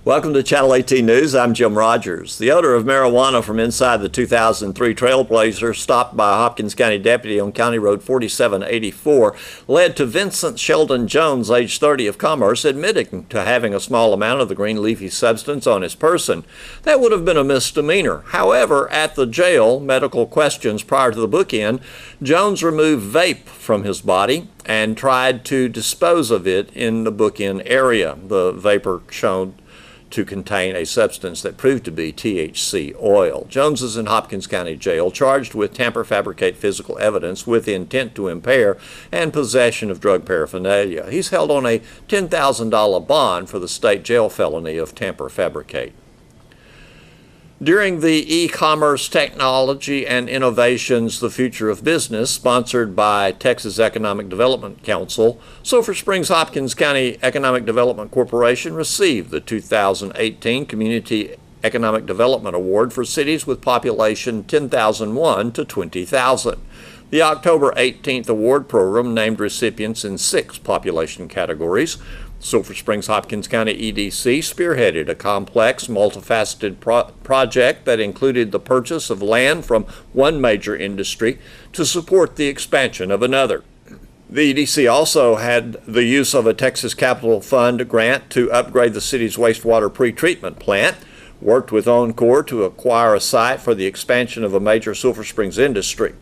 Welcome to Channel 18 News. I'm Jim Rogers. The odor of marijuana from inside the 2003 Trailblazer, stopped by a Hopkins County deputy on County Road 4784, led to Vincent Sheldon Jones, age 30, of Commerce, admitting to having a small amount of the green leafy substance on his person. That would have been a misdemeanor. However, at the jail, medical questions prior to the book-in, Jones removed vape from his body and tried to dispose of it in the book-in area. The vapor shown to contain a substance that proved to be THC oil. Jones is in Hopkins County Jail, charged with tamper, fabricate physical evidence with intent to impair and possession of drug paraphernalia. He's held on a $10,000 bond for the state jail felony of tamper, fabricate. During the E-Commerce Technology and Innovations, The Future of Business, sponsored by Texas Economic Development Council, Sulphur Springs Hopkins County Economic Development Corporation received the 2018 Community Economic Development Award for cities with population 10,001 to 20,000. The October 18th award program named recipients in 6 population categories. Sulphur Springs Hopkins County EDC spearheaded a complex, multifaceted project that included the purchase of land from one major industry to support the expansion of another. The EDC also had the use of a Texas Capital Fund grant to upgrade the city's wastewater pretreatment plant, worked with Encore to acquire a site for the expansion of a major Sulphur Springs industry.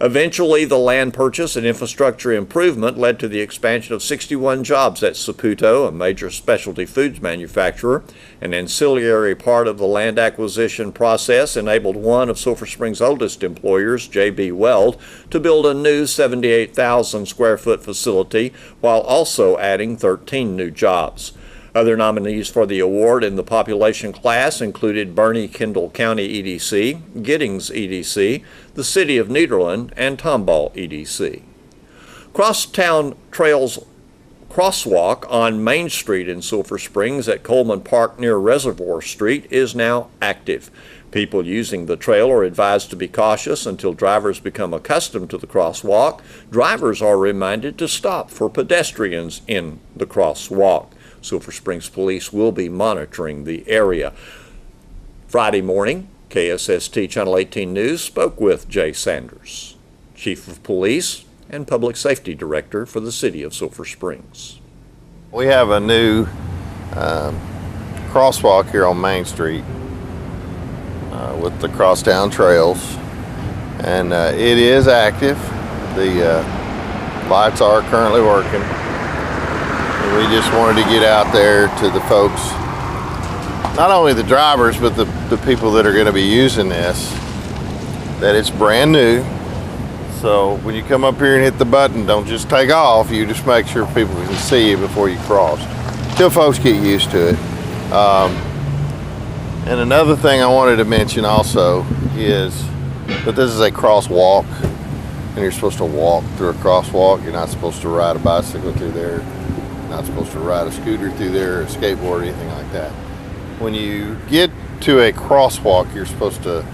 Eventually, the land purchase and infrastructure improvement led to the expansion of 61 jobs at Saputo, a major specialty foods manufacturer. An ancillary part of the land acquisition process enabled one of Sulphur Springs' oldest employers, J.B. Weld, to build a new 78,000 square foot facility while also adding 13 new jobs. Other nominees for the award in the population class included Bernie Kendall County EDC, Giddings EDC, the City of Nederland, and Tomball EDC. Crosstown Trails crosswalk on Main Street in Sulphur Springs at Coleman Park near Reservoir Street is now active. People using the trail are advised to be cautious until drivers become accustomed to the crosswalk. Drivers are reminded to stop for pedestrians in the crosswalk. Sulphur Springs Police will be monitoring the area. Friday morning, KSST Channel 18 News spoke with Jay Sanders, Chief of Police and Public Safety Director for the City of Sulphur Springs. We have a new crosswalk here on Main Street with the crosstown trails, and it is active. The lights are currently working. We just wanted to get out there to the folks, not only the drivers, but the people that are going to be using this, that it's brand new. So when you come up here and hit the button, don't just take off. You just make sure people can see you before you cross, till folks get used to it. And another thing I wanted to mention also is that this is a crosswalk, and you're supposed to walk through a crosswalk. You're not supposed to ride a bicycle through there. Not supposed to ride a scooter through there, or a skateboard, or anything like that. When you get to a crosswalk, you're supposed to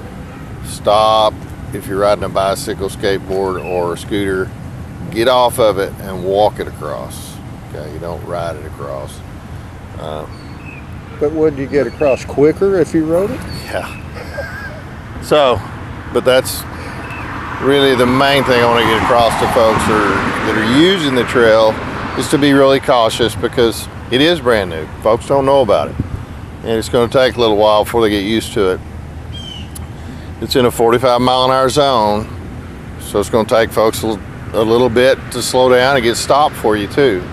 stop. If you're riding a bicycle, skateboard, or a scooter, get off of it and walk it across. Okay, you don't ride it across. But would you get across quicker if you rode it? Yeah. So, but that's really the main thing I want to get across to folks that are using the trail, is to be really cautious, because it is brand new. Folks don't know about it, and it's going to take a little while before they get used to it. It's in a 45-mile-an-hour zone, so it's going to take folks a little bit to slow down and get stopped for you too.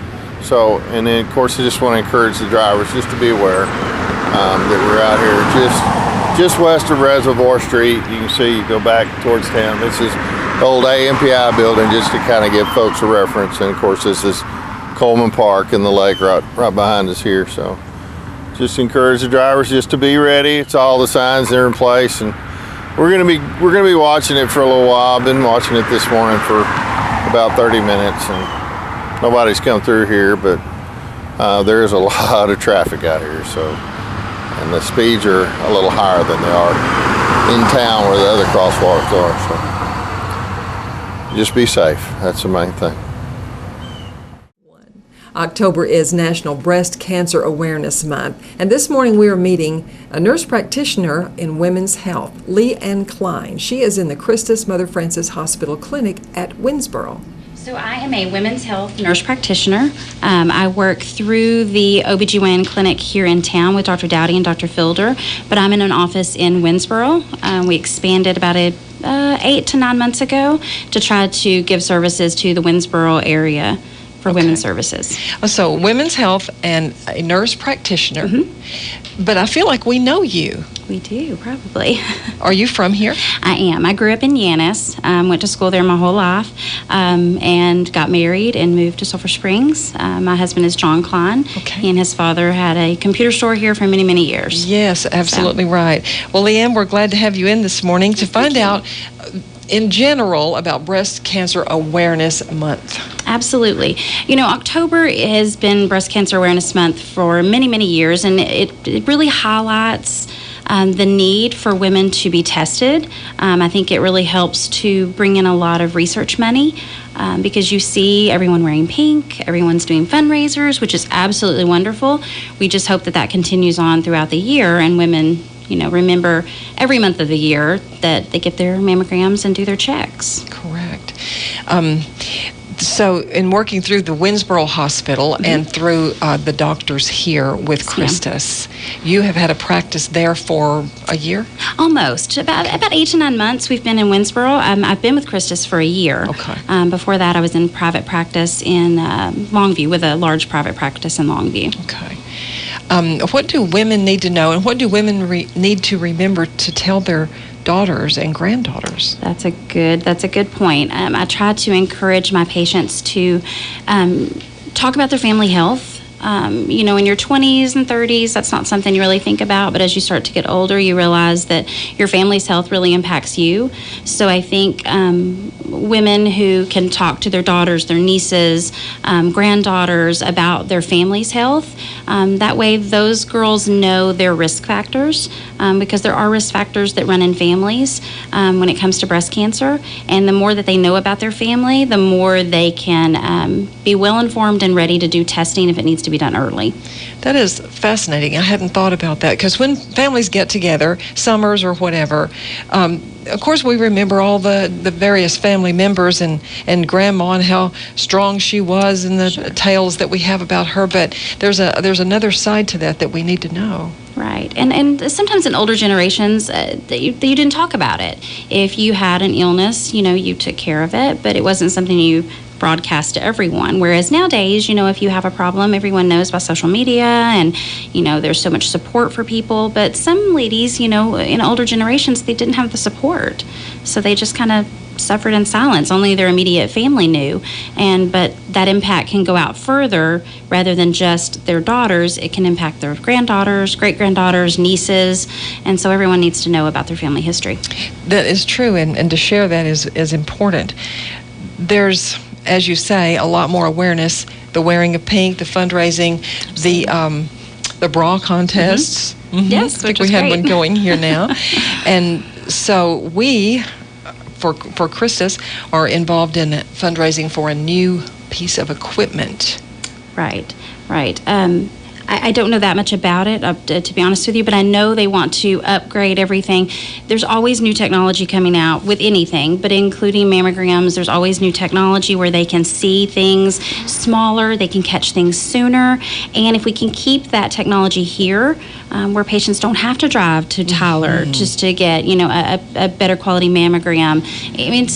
So, and then of course I just want to encourage the drivers just to be aware that we're out here just west of Reservoir Street. You can see, you go back towards town. This is the old AMPI building, just to kind of give folks a reference. And of course this is Coleman Park and the lake right behind us here. So just encourage the drivers just to be ready. It's all the signs that are in place, and we're gonna be watching it for a little while. I've been watching it this morning for about 30 minutes, and nobody's come through here, but there is a lot of traffic out here. So, and the speeds are a little higher than they are in town where the other crosswalks are. So just be safe. That's the main thing. October is National Breast Cancer Awareness Month, and this morning we are meeting a nurse practitioner in women's health, Leanne Klein. She is in the Christus Mother Frances Hospital Clinic at Winsboro. So I am a women's health nurse practitioner. I work through the OBGYN clinic here in town with Dr. Dowdy and Dr. Fielder, but I'm in an office in Winsboro. We expanded about 8 to 9 months ago to try to give services to the Winsboro area for women's services. So women's health and a nurse practitioner, but I feel like we know you. We do, probably. Are you from here? I am. I grew up in Yannis, went to school there my whole life, and got married and moved to Sulphur Springs. My husband is John Klein. Okay. He and his father had a computer store here for many, many years. Yes, absolutely right. Well, Leanne, we're glad to have you in this morning to find out in general about Breast Cancer Awareness Month. Absolutely. You know, October has been Breast Cancer Awareness Month for many, many years, and it really highlights the need for women to be tested. I think it really helps to bring in a lot of research money because you see everyone wearing pink, everyone's doing fundraisers, which is absolutely wonderful. We just hope that that continues on throughout the year, and women, you know, remember every month of the year that they get their mammograms and do their checks. Correct. So in working through the Winsboro Hospital and through the doctors here with Christus, you have had a practice there for a year? Almost. About 8 to 9 months we've been in Winsboro. I've been with Christus for a year. Okay. Before that I was in private practice in Longview, with a large private practice in Longview. Okay. What do women need to know, and what do women need to remember to tell their daughters and granddaughters? That's a good point. I try to encourage my patients to talk about their family health. You know, in your 20s and 30s, that's not something you really think about, but as you start to get older, you realize that your family's health really impacts you. So I think women who can talk to their daughters, their nieces, granddaughters about their family's health, that way those girls know their risk factors, because there are risk factors that run in families when it comes to breast cancer, and the more that they know about their family, the more they can be well informed and ready to do testing if it needs to be done early. That is fascinating. I hadn't thought about that, because when families get together, summers or whatever, of course we remember all the various family members and grandma and how strong she was and the tales that we have about her, but there's another side to that we need to know. Right, and sometimes in older generations, that you didn't talk about it. If you had an illness, you know, you took care of it, but it wasn't something you broadcast to everyone. Whereas nowadays, you know, if you have a problem, everyone knows by social media, and, you know, there's so much support for people. But some ladies, you know, in older generations, they didn't have the support. So they just kind of suffered in silence. Only their immediate family knew. But that impact can go out further rather than just their daughters. It can impact their granddaughters, great-granddaughters, nieces. And so everyone needs to know about their family history. That is true, and to share that is important. There's, as you say, a lot more awareness, the wearing of pink, the fundraising, the bra contests. Yes, I think we had one going here now. And so we, for Christus, are involved in fundraising for a new piece of equipment. Right. I don't know that much about it, to be honest with you, but I know they want to upgrade everything. There's always new technology coming out with anything, but including mammograms, there's always new technology where they can see things smaller, they can catch things sooner, and if we can keep that technology here, where patients don't have to drive to Tyler just to get, you know, a better quality mammogram. I mean,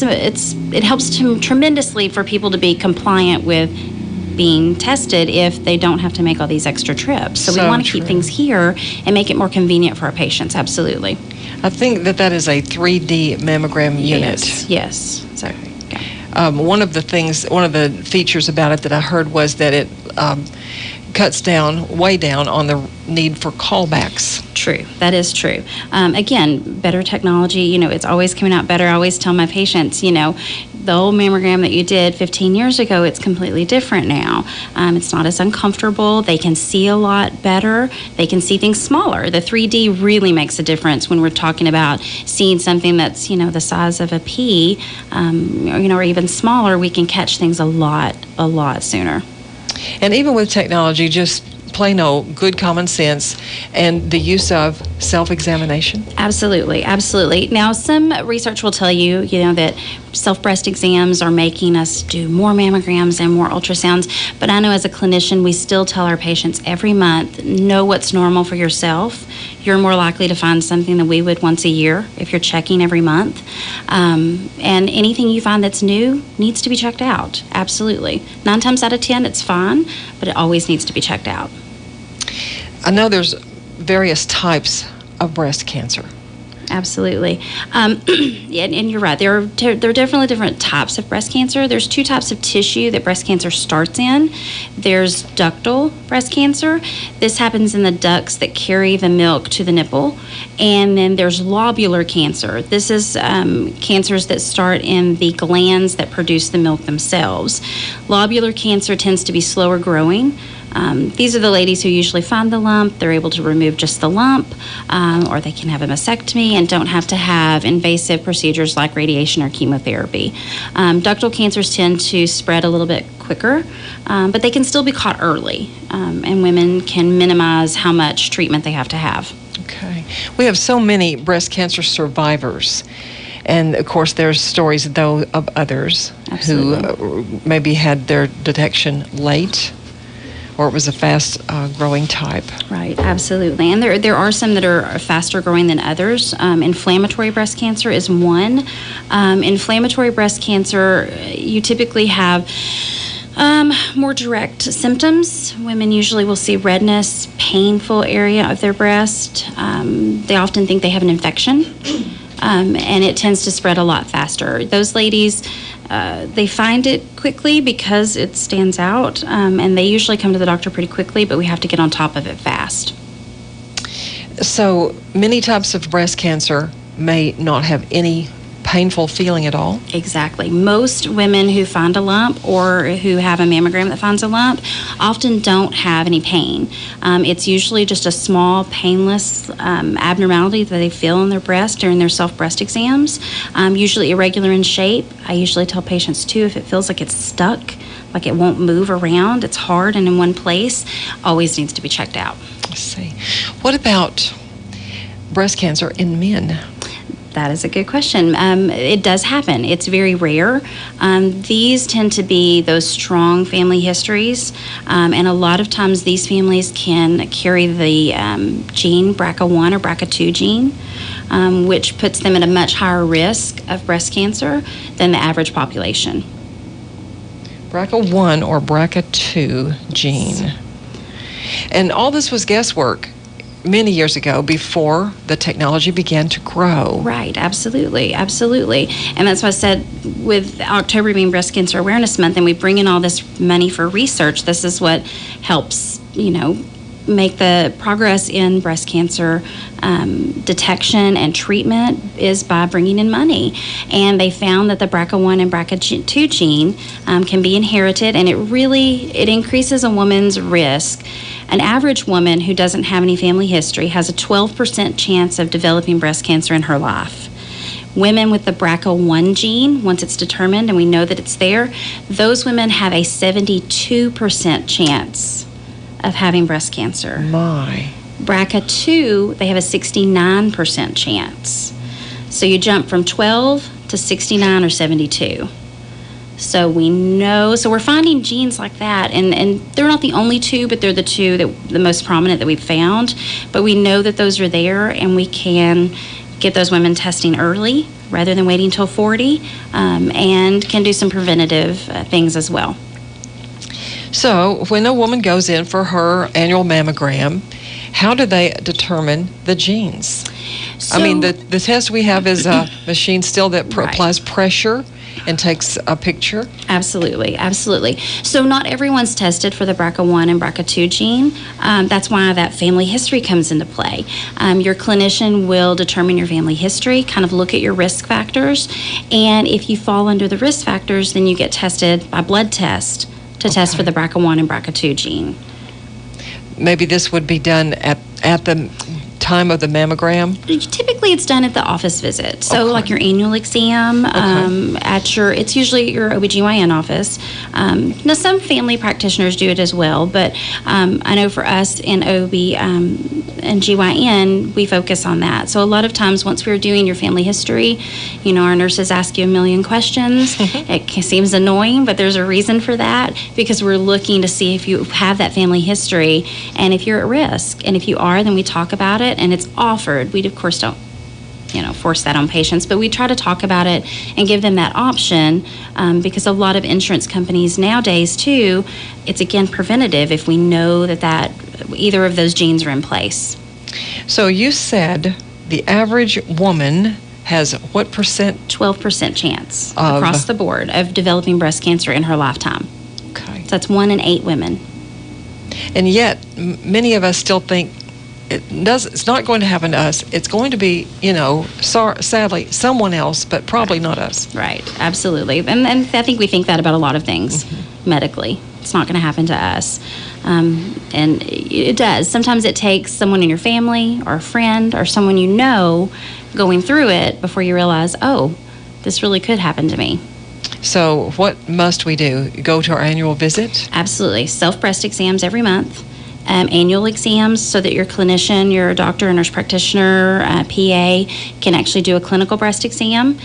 it helps tremendously for people to be compliant with being tested if they don't have to make all these extra trips. So we want to keep things here and make it more convenient for our patients. Absolutely. I think that is a 3D mammogram unit. Yes. So, yeah. One of the features about it that I heard was that it cuts way down on the need for callbacks. True. That is true. Again, better technology, you know, it's always coming out better. I always tell my patients, you know, the old mammogram that you did 15 years ago, it's completely different now. It's not as uncomfortable. They can see a lot better. They can see things smaller. The 3D really makes a difference when we're talking about seeing something that's, you know, the size of a pea, or even smaller. We can catch things a lot sooner. And even with technology, just plain old good common sense and the use of self-examination. Absolutely, absolutely. Now, some research will tell you, that self-breast exams are making us do more mammograms and more ultrasounds. But I know as a clinician, we still tell our patients every month, know what's normal for yourself. You're more likely to find something than we would once a year if you're checking every month. And anything you find that's new needs to be checked out. Absolutely. 9 times out of 10, it's fine, but it always needs to be checked out. I know there's various types of breast cancer. Absolutely. Yeah, and you're right. There are definitely different types of breast cancer. There's 2 types of tissue that breast cancer starts in. There's ductal breast cancer. This happens in the ducts that carry the milk to the nipple. And then there's lobular cancer. This is cancers that start in the glands that produce the milk themselves. Lobular cancer tends to be slower growing. These are the ladies who usually find the lump. They're able to remove just the lump, or they can have a mastectomy and don't have to have invasive procedures like radiation or chemotherapy. Ductal cancers tend to spread a little bit quicker, but they can still be caught early, and women can minimize how much treatment they have to have. Okay. We have so many breast cancer survivors. And, of course, there's stories, though, of others who maybe had their detection late, or it was a fast-growing type. Right, absolutely. And there are some that are faster growing than others. Inflammatory breast cancer is one. Inflammatory breast cancer, you typically have more direct symptoms. Women usually will see redness, painful area of their breast. They often think they have an infection, and it tends to spread a lot faster. Those ladies, they find it quickly because it stands out, and they usually come to the doctor pretty quickly, but we have to get on top of it fast. So many types of breast cancer may not have any painful feeling at all? Exactly. Most women who find a lump or who have a mammogram that finds a lump often don't have any pain. It's usually just a small, painless abnormality that they feel in their breast during their self-breast exams, usually irregular in shape. I usually tell patients, too, if it feels like it's stuck, like it won't move around, it's hard and in one place, always needs to be checked out. I see. What about breast cancer in men? That is a good question. It does happen. It's very rare. These tend to be those strong family histories, and a lot of times these families can carry the gene BRCA1 or BRCA2 gene, which puts them at a much higher risk of breast cancer than the average population. BRCA1 or BRCA2 gene. And all this was guesswork many years ago before the technology began to grow. Right, absolutely, absolutely. And that's why I said with October being Breast Cancer Awareness Month and we bring in all this money for research, this is what helps, make the progress in breast cancer detection and treatment is by bringing in money. And they found that the BRCA1 and BRCA2 gene can be inherited, and it increases a woman's risk. An average woman who doesn't have any family history has a 12% chance of developing breast cancer in her life. Women with the BRCA1 gene, once it's determined and we know that it's there, those women have a 72% chance of having breast cancer. My. BRCA2, they have a 69% chance. So you jump from 12 to 69 or 72. So we know, so we're finding genes like that, and they're not the only two, but they're the most prominent that we've found. But we know that those are there, and we can get those women testing early rather than waiting until 40, and can do some preventative things as well. So when a woman goes in for her annual mammogram, how do they determine the genes? The test we have is a machine still that applies pressure and takes a picture? Absolutely, absolutely. So not everyone's tested for the BRCA1 and BRCA2 gene. That's why that family history comes into play. Your clinician will determine your family history, kind of look at your risk factors, and if you fall under the risk factors, then you get tested by blood test to test for the BRCA1 and BRCA2 gene. Maybe this would be done at the time of the mammogram? Typically typically it's done at the office visit. So like your annual exam it's usually your OBGYN office. Now some family practitioners do it as well, but I know for us in OB and GYN, we focus on that. So a lot of times once we're doing your family history, our nurses ask you a million questions. It seems annoying, but there's a reason for that, because we're looking to see if you have that family history and if you're at risk. And if you are, then we talk about it, and it's offered. We, of course, don't force that on patients, but we try to talk about it and give them that option, because a lot of insurance companies nowadays, too, it's, again, preventative if we know that either of those genes are in place. So you said the average woman has what percent? 12% chance across the board of developing breast cancer in her lifetime. Okay. So that's 1 in 8 women. And yet, many of us still think it's not going to happen to us. It's going to be, sadly, someone else, but probably not us. Right, absolutely. And I think we think that about a lot of things medically. It's not going to happen to us. And it does. Sometimes it takes someone in your family or a friend or someone going through it before you realize, oh, this really could happen to me. So what must we do? Go to our annual visit? Absolutely. Self-breast exams every month. Annual exams so that your clinician, your doctor, nurse practitioner, PA can actually do a clinical breast exam.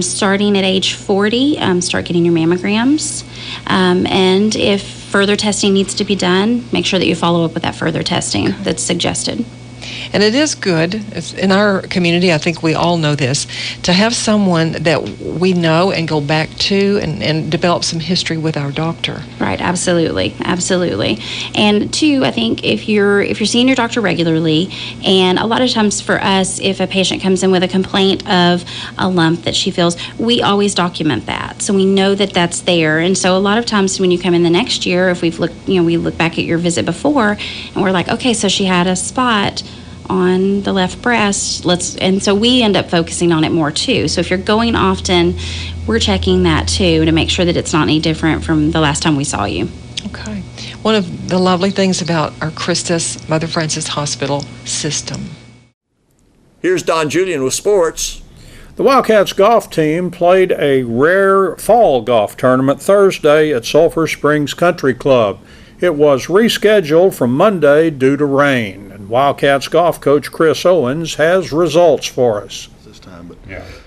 Starting at age 40, start getting your mammograms. And if further testing needs to be done, make sure that you follow up with that further testing that's suggested. And it is good, in our community, I think we all know this, to have someone that we know and go back to and develop some history with our doctor. Right, absolutely, absolutely. And two, I think if you're seeing your doctor regularly, and a lot of times for us, if a patient comes in with a complaint of a lump that she feels, we always document that. So we know that that's there. And so a lot of times when you come in the next year, if we've looked, we look back at your visit before, and we're like, okay, so she had a spot on the left breast, and so we end up focusing on it more too. So if you're going often, we're checking that too to make sure that it's not any different from the last time we saw you. Okay. One of the lovely things about our Christus Mother Frances Hospital system. Here's Don Julian with sports. The Wildcats golf team played a rare fall golf tournament Thursday at Sulphur Springs Country Club. It was rescheduled from Monday due to rain. And Wildcats golf coach Chris Owens has results for us. This time, but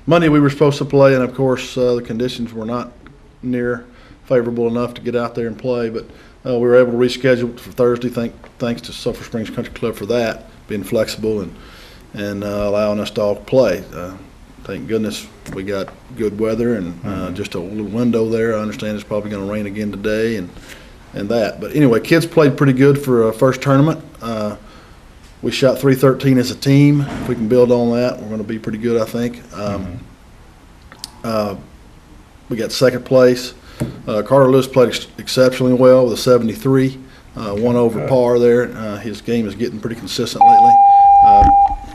Monday we were supposed to play, and of course the conditions were not near favorable enough to get out there and play. But we were able to reschedule it for Thursday. Thanks to Sulphur Springs Country Club for that, being flexible and allowing us to all play. Thank goodness we got good weather and just a little window there. I understand it's probably going to rain again today and that. But anyway, kids played pretty good for a first tournament. We shot .313 as a team. If we can build on that, we're going to be pretty good, I think. We got second place. Carter Lewis played exceptionally well with a 73, one over par there. His game is getting pretty consistent lately.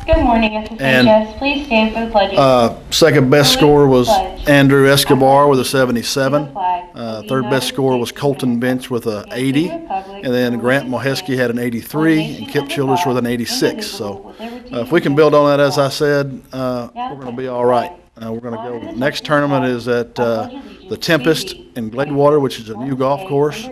Good morning, Assistant Jess. Please stand for the pledges. Second best score was Andrew Escobar with a 77. Third best score was Colton Bench with a 80. And then Grant Moheski had an 83 and Kip Childers with an 86. So if we can build on that, as I said, we're going to be all right. We're going to go. Next tournament is at the Tempest in Gladewater, which is a new golf course.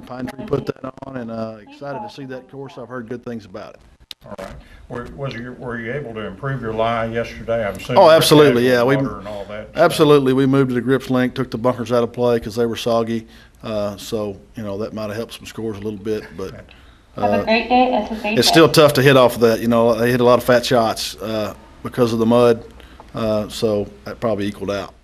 Pine Tree put that on, and excited to see that course. I've heard good things about it. All right. Were you able to improve your lie yesterday? I'm assuming. Oh, absolutely, yeah. Absolutely. We moved to the grips link, took the bunkers out of play because they were soggy. So that might have helped some scores a little bit, but have a great day. It's still tough to hit off of that. They hit a lot of fat shots because of the mud, so that probably equaled out.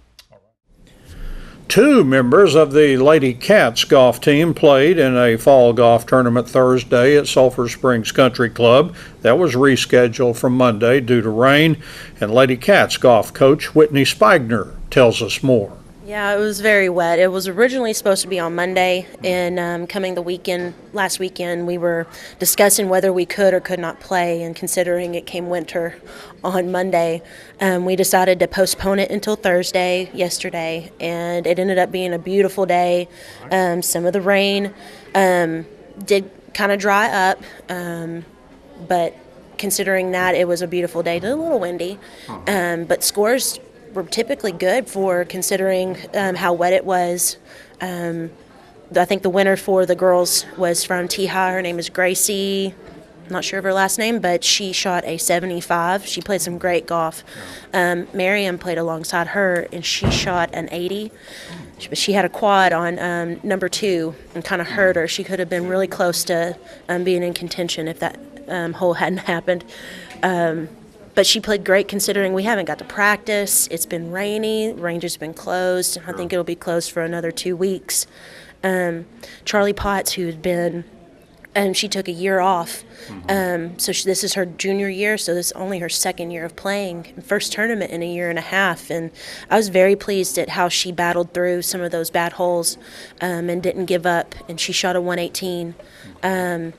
Two members of the Lady Cats golf team played in a fall golf tournament Thursday at Sulphur Springs Country Club. That was rescheduled from Monday due to rain, and Lady Cats golf coach Whitney Spigner tells us more. Yeah, it was very wet. It was originally supposed to be on Monday, and coming last weekend, we were discussing whether we could or could not play, and considering it came winter on Monday, we decided to postpone it until Thursday, yesterday, and it ended up being a beautiful day. Some of the rain did kind of dry up, but considering that it was a beautiful day, a little windy, but scores were typically good for considering how wet it was. I think the winner for the girls was from T-High. Her name is Gracie. I'm not sure of her last name, but she shot a 75. She played some great golf. Miriam played alongside her, and she shot an 80. But she had a quad on number 2 and kind of hurt her. She could have been really close to being in contention if that hole hadn't happened. But she played great considering we haven't got to practice. It's been rainy. Range has been closed. I think it'll be closed for another 2 weeks. Charlie Potts, who had been she took a year off. So this is her junior year, so this is only her second year of playing, first tournament in a year and a half. And I was very pleased at how she battled through some of those bad holes and didn't give up. And she shot a 118. And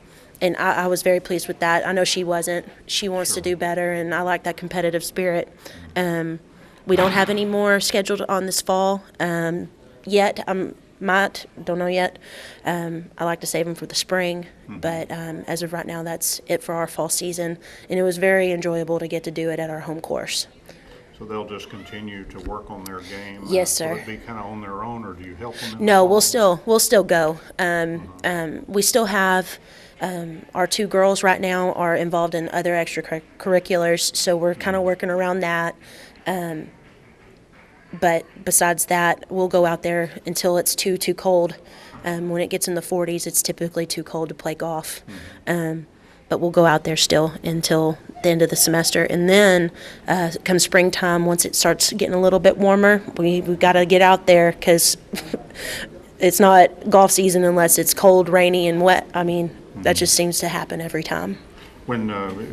I was very pleased with that. I know she wasn't. She wants to do better, and I like that competitive spirit. We don't have any more scheduled on this fall yet. Don't know yet. I like to save them for the spring, but as of right now, that's it for our fall season. And it was very enjoyable to get to do it at our home course. So they'll just continue to work on their game? Yes, sir. Will it be kind of on their own, or do you help them? No, we'll still go. We still have our 2 girls right now are involved in other extracurriculars, so we're kind of working around that. But besides that, we'll go out there until it's too cold. When it gets in the 40s, it's typically too cold to play golf. But we'll go out there still until the end of the semester. And then come springtime, once it starts getting a little bit warmer, we've got to get out there because it's not golf season unless it's cold, rainy, and wet. I mean, that just seems to happen every time. When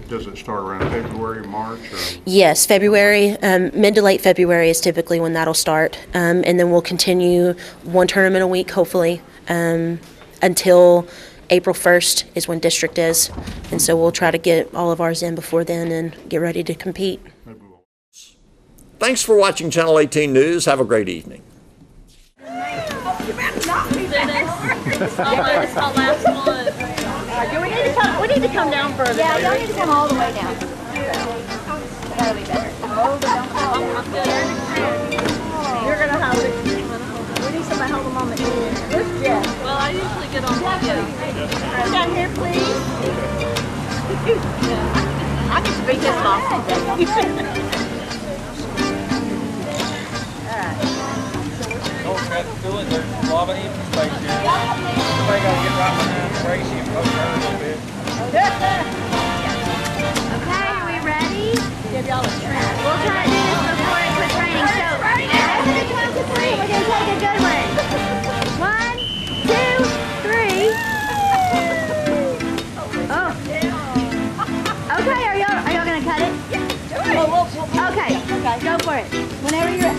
does it start, around February, March? Or? Yes, February. Mid to late February is typically when that'll start. And then we'll continue 1 tournament a week, hopefully, until April 1st is when district is. And so we'll try to get all of ours in before then and get ready to compete. Thanks for watching Channel 18 News. Have a great evening. We need to come down further. Yeah, y'all need to come all the way down. That'll be better. You're going to hold it. We need somebody to hold them on the end. Where's Jeff? Well, I usually get on the end. Come down here, please. I can speak his mom. All right. Don't have to do it. There's a lot of empty space here. Somebody got to get right behind Tracy and poke her a little bit. Okay, are we ready? Give y'all a treat. We'll try to do this before it quits raining. So, after the count to 3, we're going to take a good one. 1, 2, 3. Oh. Okay, are y'all going to cut it? Yeah, do it. Okay, go for it. Whenever you're ready.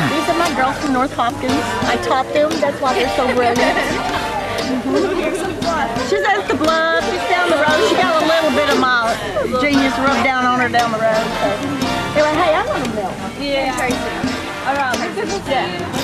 These are my girls from North Hopkins. I taught them. That's why they're so brilliant. She's at the bluff. She's down the road. She got a little bit of my genius rubbed down on her down the road. So. Anyway, hey, I'm on the milk. Yeah. Tracy. All right. Yeah.